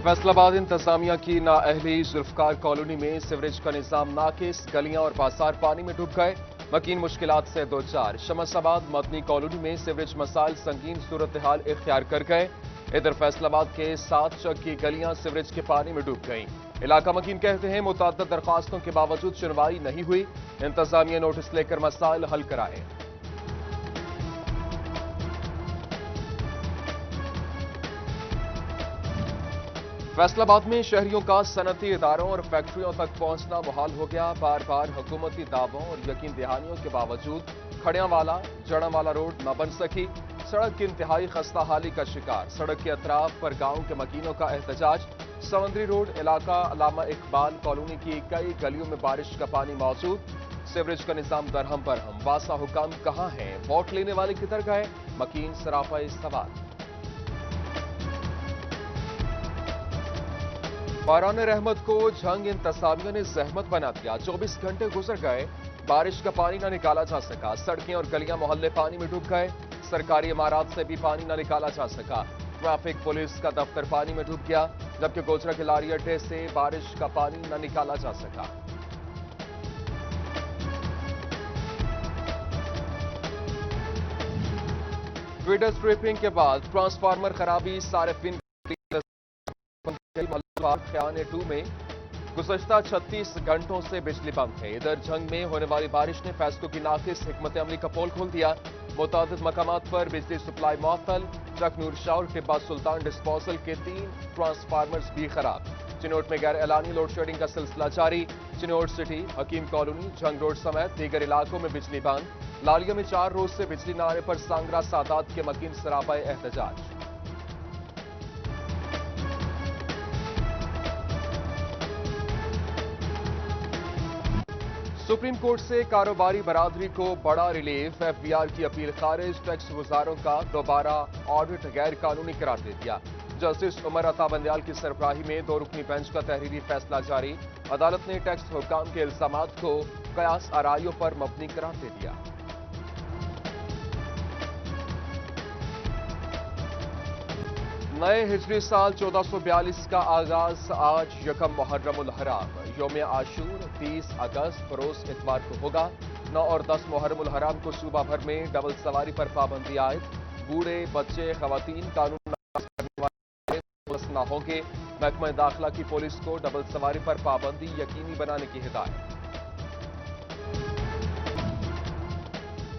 फैसलाबाद इंतजामिया की नाअहली जुल्फकार कॉलोनी में सीवरेज का निजाम नाकिस, गलियां और बाजार पानी में डूब गए। मकीन मुश्किलात से दो चार। शमसाबाद मदनी कॉलोनी में सीवरेज मसाइल संगीन सूरत हाल इख्तियार कर गए। इधर फैसलाबाद के 7 चक की गलियां सीवरेज के पानी में डूब गईं। इलाका मकीन कहते हैं मुतअद्दिद दरखास्तों के बावजूद सुनवाई नहीं हुई। इंतजामिया नोटिस लेकर मसाइल हल कराए। फैसलाबाद में शहरियों का सनती इदारों और फैक्ट्रियों तक पहुंचना मुहाल हो गया। बार बार हुकूमती दावों और यकीन दहानियों के बावजूद खड़ियांवाला जड़ांवाला रोड न बन सकी। सड़क की इंतहाई खस्ता हाली का शिकार। सड़क के अतराफ पर गांव के मकीनों का एहतजाज। समंदरी रोड इलाका अल्लामा इकबाल कॉलोनी की कई गलियों में बारिश का पानी मौजूद। सीवरेज का निजाम दरहम बरहम। वासा हुकाम कहां हैं, वोट लेने वाले किधर गए, मकीन सराफा सवाल। बारान रहमत को झंग इंतजामिया ने जहमत बना दिया। 24 घंटे गुजर गए, बारिश का पानी न निकाला जा सका। सड़कें और गलियां मोहल्ले पानी में डूब गए। सरकारी इमारत से भी पानी न निकाला जा सका। ट्रैफिक पुलिस का दफ्तर पानी में डूब गया, जबकि गोजरा के लारी अड्डे से बारिश का पानी न निकाला जा सका। ट्विटर स्ट्रिपिंग के बाद ट्रांसफार्मर खराबी, सारिफिन खयाने 2 में गुज़श्ता 36 घंटों से बिजली बंद है। इधर झंग में होने वाली बारिश ने फैसलों की नाकिस हिकमत अमली का पोल खोल दिया। मुतादिद मकामात पर बिजली सप्लाई मुअत्तल। चक नूर शाह और टिब्बा सुल्तान डिस्पोजल के 3 ट्रांसफार्मर्स भी खराब। चिनोट में गैर एलानी लोड शेडिंग का सिलसिला जारी। चिनोट सिटी, हकीम कॉलोनी, झंग रोड समेत दीगर इलाकों में बिजली बंद। लालिया में 4 रोज से बिजली न आने पर सांगरा सादात के मकीन सरापाए एहतजाज। सुप्रीम कोर्ट से कारोबारी बरादरी को बड़ा रिलीफ। एफबीआर की अपील खारिज। टैक्स गुजारों का दोबारा ऑडिट गैर कानूनी करार दे दिया। जस्टिस उमर अता बंदयाल की सरबराही में 2 रुकनी बेंच का तहरीरी फैसला जारी। अदालत ने टैक्स हुक्काम के इल्जामात को कयास आराइयों पर मबनी करार दे दिया। नए हिजरी साल 1442 का आगाज आज यकम मुहर्रम उल हराम। यौम आशूर 30 अगस्त बरोज इतवार को होगा। 9 और 10 मुहर्रम उल हराम को सूबा भर में डबल सवारी पर पाबंदी आयद। बूढ़े, बच्चे, खवातीन कानून करने वाले न होंगे। महकमा दाखिला की पुलिस को डबल सवारी पर पाबंदी यकीनी बनाने की हिदायत।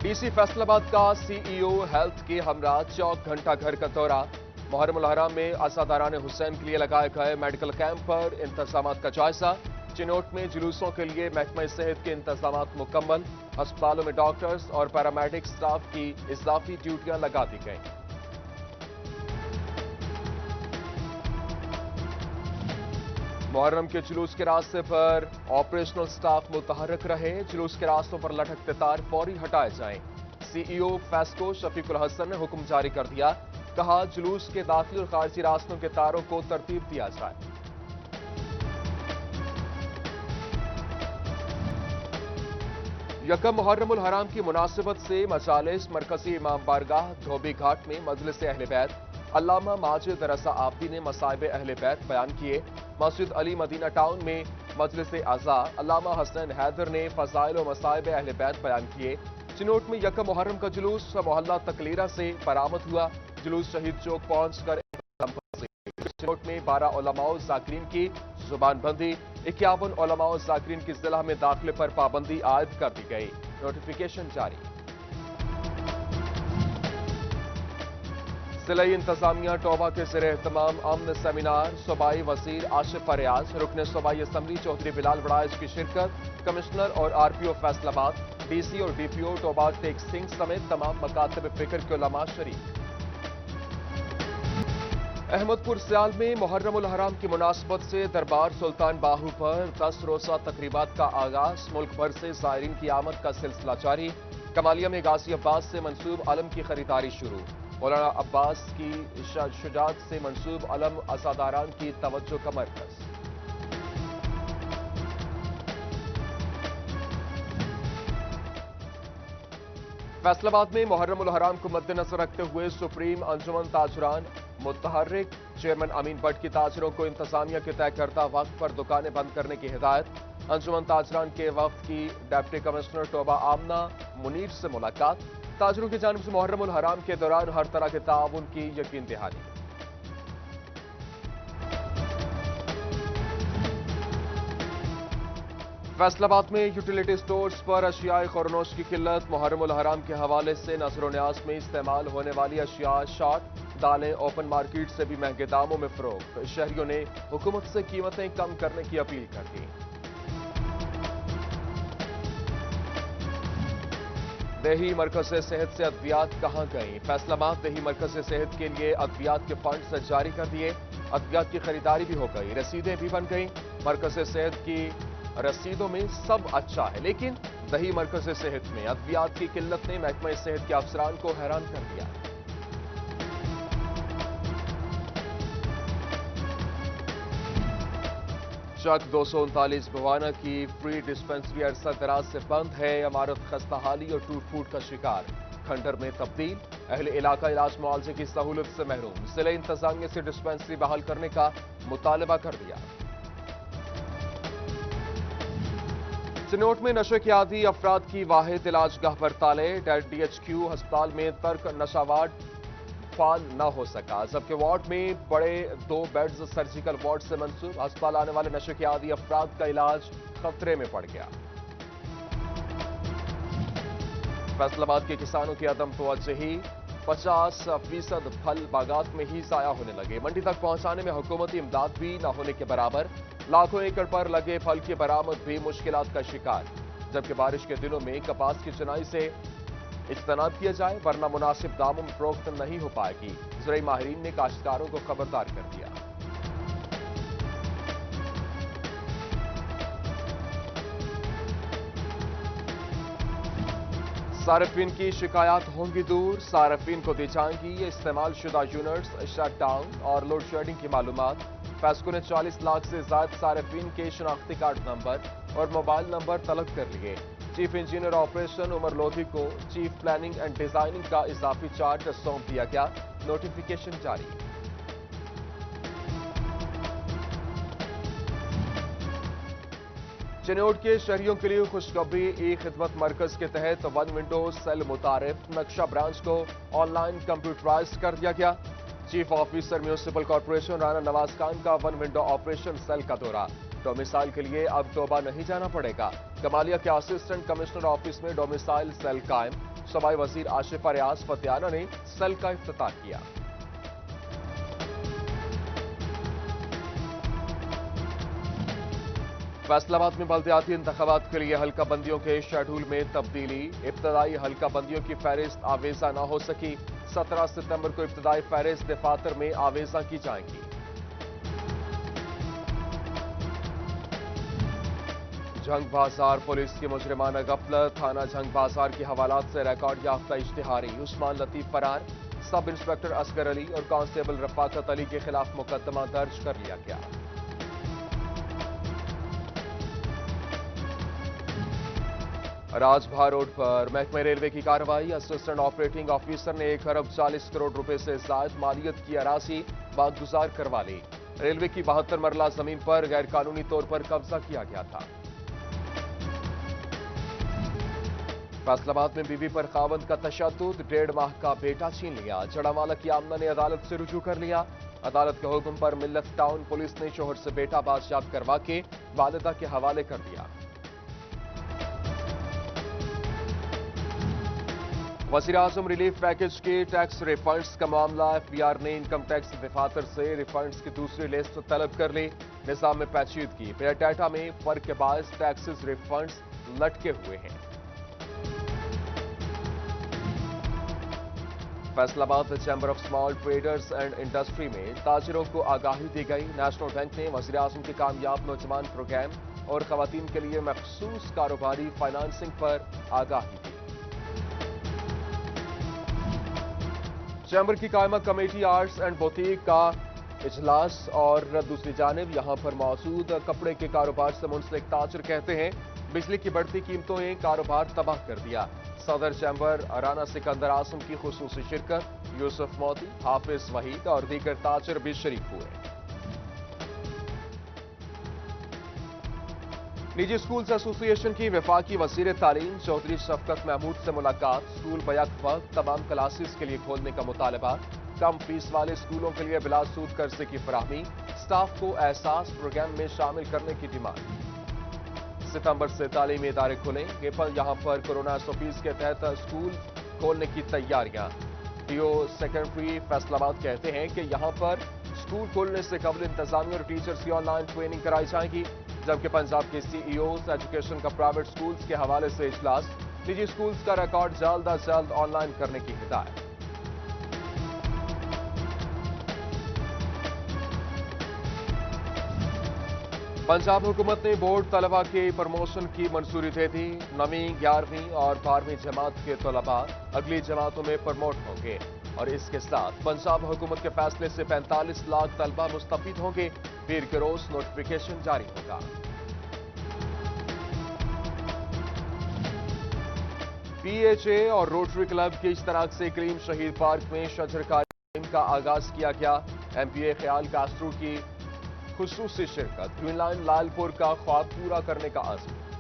डीसी फैसलाबाद का सीईओ हेल्थ के हमरा चौक घंटा घर का दौरा। मुहर्रम उल हराम में अज़ादारान हुसैन के लिए लगाए गए मेडिकल कैंप पर इंतजामात का जायजा। चिनोट में जुलूसों के लिए महकमा सेहत के इंतजामात मुकम्मल। अस्पतालों में डॉक्टर्स और पैरामेडिक स्टाफ की इजाफी ड्यूटियां लगा दी गईं। मुहर्रम के जुलूस के रास्ते पर ऑपरेशनल स्टाफ मुतहरक रहे। जुलूस के रास्तों पर लटकते तार फौरी हटाए जाएं। सीईओ फैस्को शफीकुल हसन ने हुक्म जारी कर दिया। कहा, जुलूस के दाखिली और खारजी रास्तों के तारों को तरतीब दिया जाए। यकम मुहर्रम उल हराम की मुनासिबत से मजालिस मरकजी इमाम बारगाह धोबी घाट में मजलिस अहले बैत अल्लामा माजिद रज़ा आबदी ने मसाइब अहले बैत बयान किए। मस्जिद अली मदीना टाउन में मजलिस अज़ा अल्लामा हसन हैदर ने फजाइल और मसाइब अहले बैत बयान किए। चिनोट में यकम मुहर्रम का जुलूस मोहल्ला तकलीरा से बरामद हुआ। जुलूस शहीद चौक पहुंचकर चिनोट में 12 उलमाओ ज़ाकिरीन की जुबानबंदी। 51 उलमाओ ज़ाकिरीन की जिला में दाखिले पर पाबंदी आयद कर दी गई। नोटिफिकेशन जारी। जिला इंतजामिया टोबा के ज़ेरे एहतमाम अमन सेमिनार। सूबाई वजीर आशिफ फरियाज, रुकन सूबाई असम्बली चौधरी बिलाल बड़ाइज की शिरकत। कमिश्नर और आरपीओ फैसलाबाद, डीसी और डीपीओ टोबा टेक सिंह समेत तमाम मकातब फिक्र के उलमा शरीक। अहमदपुर सियाल में मुहर्रम उल हराम की मुनासबत से दरबार सुल्तान बाहू पर 10 रोज़ा तकरीबात का आगाज। मुल्क भर से ज़ायरीन की आमद का सिलसिला जारी। कमालिया में गाजी अब्बास से मंसूब अलम की खरीदारी शुरू। मौलाना अब्बास की शुजात से मंसूब अलम अज़ादारान की तवज्जो का मरकज। फैसलाबाद में मुहर्रम उल हराम को मद्देनजर रखते हुए सुप्रीम अंजुमन ताजुरान मुतहर्रिक। चेयरमैन अमीन भट्ट की ताजरों को इंतजामिया के तय करदा वक्त पर दुकानें बंद करने की हिदायत। अंजुमन ताजरान के वक्त की डिप्टी कमिश्नर टोबा आमना मुनीर से मुलाकात। ताजरों की जानिब से मुहर्रम उल हराम के दौरान हर तरह के ताउन की यकीन दहानी। फैसलाबाद में यूटिलिटी स्टोर्स पर अशियाए खुरनोश की किल्लत। मुहर्रम उल हराम के हवाले से नजर व न्याज में इस्तेमाल होने वाली अशिया शॉर्ट। दालें ओपन मार्केट से भी महंगे दामों में फरोख्त। शहरियों ने हुकूमत से कीमतें कम करने की अपील कर दी। देही मरकज सेहत से अद्वियात कहां गई। फैसलाबाद देही मरकज सेहत के लिए अद्वियात के फंड जारी कर दिए। अद्वियात की खरीदारी भी हो गई, रसीदें भी बन गई। मरकज सेहत की रसीदों में सब अच्छा है, लेकिन दही मरकज सेहत में अद्वियात की किल्लत ने महकमा सेहत के अफसरान को हैरान कर दिया। चक 239 भवाना की फ्री डिस्पेंसरी अरसा दराज से बंद है। इमारत खस्ताहाली और टूट फूट का शिकार, खंडर में तब्दील। अहले इलाका इलाज मुआवजे की सहूलत से महरूम। जिला इंतजामिया से डिस्पेंसरी बहाल करने का मुतालबा कर दिया। चिनोट में नशे के आदी अफराद की वाहिद इलाजगाह पर ताले। डीएचक्यू अस्पताल में तर्क नशा वार्ड फाल न हो सका, जबकि वार्ड में बड़े 2 बेड्स सर्जिकल वार्ड से मंसूब। अस्पताल आने वाले नशे के आदी अफराद का इलाज खतरे में पड़ गया। फैसलाबाद के किसानों की अदम तवज्जुही, 50% फल बागात में ही जाया होने लगे। मंडी तक पहुंचाने में हुकूमती इमदाद भी न होने के बराबर। लाखों एकड़ पर लगे फल की बरामद भी मुश्किलात का शिकार। जबकि बारिश के दिनों में कपास की चुनाई से इज्तनाब किया जाए, वरना मुनासिब दामों में फरोख्त नहीं हो पाएगी। ज़राई माहिरीन ने काश्तकारों को खबरदार कर दिया। सारिफिन की शिकायत होंगी दूर। सारिफिन को दी जाएंगी इस्तेमाल शुदा यूनिट्स, शट डाउन और लोड शेडिंग की मालूमात। फैस्को ने 40 लाख से ज्यादा सारिफिन के शनाख्ती कार्ड नंबर और मोबाइल नंबर तलब कर लिए। Chief engineer operation Umar Lodhi को चीफ प्लानिंग एंड डिजाइनिंग का इजाफी चार्ज सौंप दिया गया। नोटिफिकेशन जारी। चिनोट के शहरियों के लिए खुशखबरी। ई खिदमत मरकज के तहत 1 विंडो सेल मुतारिफ नक्शा ब्रांच को ऑनलाइन कंप्यूटराइज कर दिया गया। Chief officer municipal corporation Rana Nawaz Khan का 1 विंडो ऑपरेशन सेल का दौरा। डोमिसाइल के लिए अब टोबा नहीं जाना पड़ेगा। कमालिया के असिस्टेंट कमिश्नर ऑफिस में डोमिसाइल सेल कायम। सूबाई वजीर आशिफा रियाज फतियाना ने सेल का इफ्तिताह किया। फैसलाबाद में बल्दियाती इंतखाबात के लिए हल्का बंदियों के शेड्यूल में तब्दीली। इब्तदाई हल्का बंदियों की फहरिस्त आवेजा न हो सकी। 17 सितंबर को इब्तदाई फहरिस्त दफातर में आवेजा की जाएंगी। झंग बाजार पुलिस की मुजरिमाना गफलत। थाना झंग बाजार की हवालात से रिकॉर्ड याफ्ता इश्तिहारी। उस्मान लतीफ फरार। सब इंस्पेक्टर असगर अली और कांस्टेबल रफाकत अली के खिलाफ मुकदमा दर्ज कर लिया गया। राजभा रोड पर महकमे रेलवे की कार्रवाई। असिस्टेंट ऑपरेटिंग ऑफिसर ने 1 अरब 40 करोड़ रुपए से जायद मालियत की अराजी बागुजार करवा ली। रेलवे की 72 मरला जमीन पर गैर कानूनी तौर पर कब्जा किया गया था। फैसलाबाद में बीवी पर खावंद का तशद्दुद, 1.5 माह का बेटा छीन लिया। जड़ावाला की आमना ने अदालत से रुजू कर लिया। अदालत के हुक्म पर मिल्लत टाउन पुलिस ने शोहर से बेटा बादशात करवा के वालिदा के हवाले कर दिया। वज़ीर आज़म रिलीफ पैकेज के टैक्स रिफंड्स का मामला। एफबीआर ने इनकम टैक्स दफातर से रिफंड्स की दूसरी लिस्ट तलब कर ली। निज़ाम में पेचीदगी, डाटा में फर्क के बायस टैक्सेस रिफंड्स लटके हुए हैं। Faisalabad chamber of small traders and industry में ताजिरों को आगाही दी गई। नेशनल बैंक ने वज़ीर आज़म के कामयाब नौजवान प्रोग्राम और खवातीन के लिए मखसूस कारोबारी फाइनेंसिंग पर आगाही दी। चैम्बर की कायमा कमेटी आर्ट्स एंड बुटीक का इजलास और दूसरी जानिब यहां पर मौजूद कपड़े के कारोबार से मुंसलिक ताजिर कहते हैं बिजली की बढ़ती कीमतों ने कारोबार तबाह कर दिया। صدر چیمبر رانا سکندر اعظم کی خصوصی شرکت، یوسف موتی، حافظ وحید اور دیگر تاجر بھی شریک ہوئے۔ نجی اسکولز ایسوسی ایشن کی وفاقی وزیر تعلیم چودھری شفقت محمود سے ملاقات، اسکول بیک وقت تمام کلاسز کے لیے کھولنے کا مطالبہ، کم فیس والے اسکولوں کے لیے بلا سود قرضے کی فراہمی، اسٹاف کو احساس پروگرام میں شامل کرنے کی ڈیمانڈ۔ ستمبر سے تعلیمی ادارے کھلیں گے، یہاں پر کورونا SOPs کے تحت اسکول کھولنے کی تیاریاں۔ ڈیو سیکرٹری فیصل آباد کہتے ہیں کہ یہاں پر اسکول کھولنے سے قبل انتظامیہ اور ٹیچرز کی آن لائن ٹریننگ کرائی جائے گی، جبکہ پنجاب کے CEOs ایجوکیشن کا پرائیویٹ اسکولز کے حوالے سے اجلاس، نجی اسکولز کا ریکارڈ جلد از جلد آن لائن کرنے کی ہدایت۔ پنجاب حکومت نے بورڈ طلبہ کے پروموشن کی منظوری دے دی، 9ویں 11ویں اور 12ویں جماعت کے طلبہ اگلی جماعتوں میں پروموٹ ہوں گے، اور اس کے ساتھ پنجاب حکومت کے فیصلے سے 45 لاکھ طلبہ مستفید ہوں گے۔ پیر کے روز نوٹیفیکیشن جاری ہوگا۔ PHA اور روٹری کلب کے اشتراک سے کلیم شہید پارک میں شجر کاری کا آغاز کیا گیا۔ MPA خیال کاسٹرو کی خصوصی شرکت، گرین لائن لال پور کا خواب پورا کرنے کا عزم۔